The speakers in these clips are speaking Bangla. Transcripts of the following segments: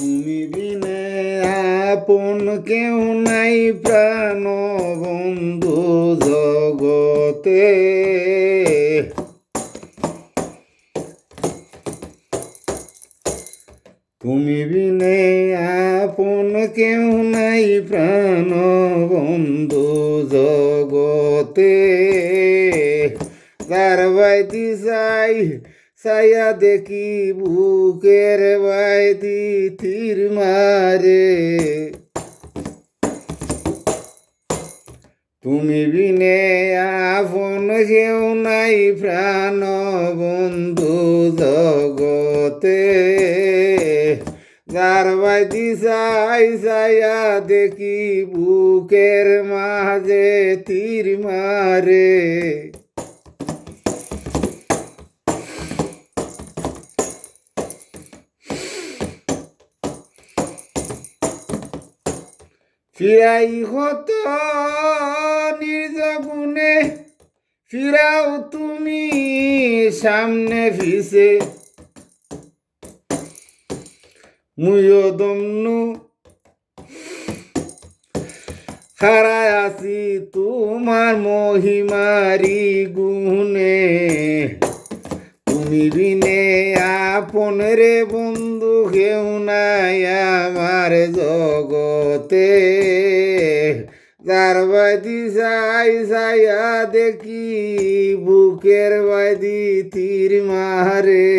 তুমি বিনে আপন কেউ নাই প্রাণ বন্ধু জগতে। তুমি বিনে আপন কেউ নাই প্রাণ বন্ধু জগতে। তার বাইতি চাই ছায়া দেখি বুকের বাইতি তীর মারে। তুমি বিনে আপন কেউ নাই প্রাণ বন্ধু জগতে। যার বাইতি চাই ছায়া দেখি বুকের মাঝে তীর মারে। ফিরাই হত নির্জগুনে ফিরাও তুমি সামনে ফিসে। মুইও দমনু খাড়ায় আছি তোমার মহিমারি গুণে। তুমি বিনে আপন রে বন্ধু কেউ নাই আমার জগতে। যার বাদি চাই ছায়া দেখি বুকের বাদি তীর মারে।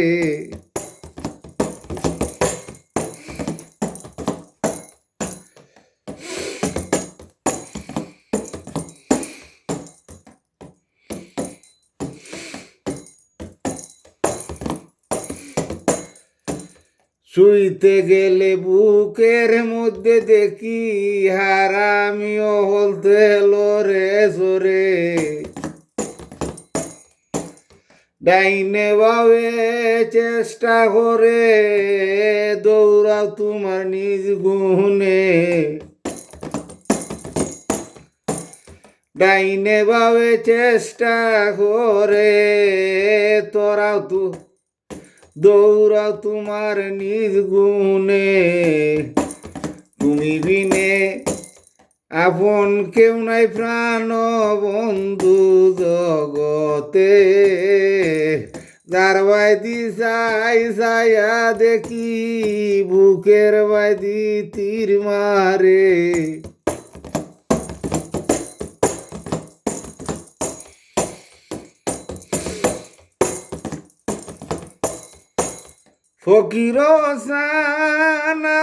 শুইতে গেলে বুকের মধ্যে দেখি হারামিও হলতে লরে সরে। ডাইনে বাবে চেষ্টা করে দৌড়াও তোমার নিজ গুণে। ডাইনে বাবে চেষ্টা করে তোরাও তু দৌড়াও তোমার নিজ গুণে। তুমি বিনে আপন কেউ নাই প্রাণ বন্ধু জগতে। যার বাইদি চাই ছায়া দেখি বুকের বাইদি তীর মারে। ফকির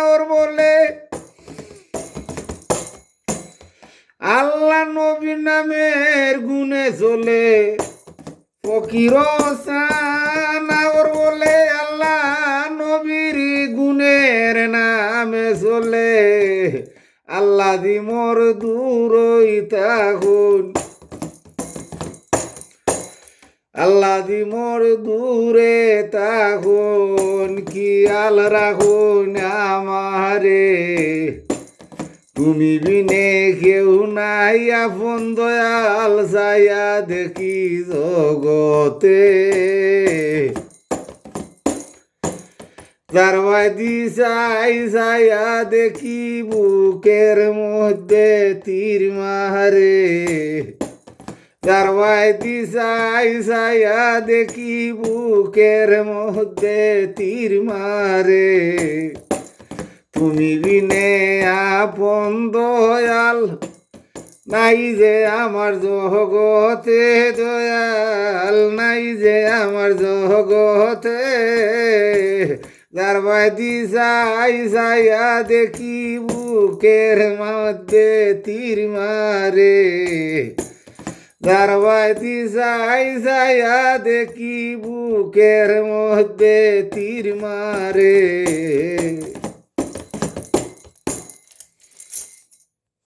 ওর বলে আল্লাহ নবী নামের গুণে চলে। ফকির ওর বলে আল্লাহ নবীর গুণের নামে চলে। আল্লাহ দি মোর দূরই থাকুন আল্লাহ দি মোর দূরে থাকুন খেয়াল রাখুন আমারে। তুমি বিনে কেউ নাই আপন দয়াল ছায়া দেখি জগতে। যার বাদি চাই ছায়া দেখি বুকের মধ্যে তীর মারে। যার বাইতি চাই ছায়া দেখি বুকের মধ্যে তীর মারে। তুমি বিনে আপন দয়াল নাই যে আমার জগতে। দয়াল নাই যে আমার জগতে। যার বাইতি চাই ছায়া দেখি বুকের মধ্যে তীর মারে। যার বাইতি চাই ছায়া দেখি বুকের মধ্যে তীর মারে।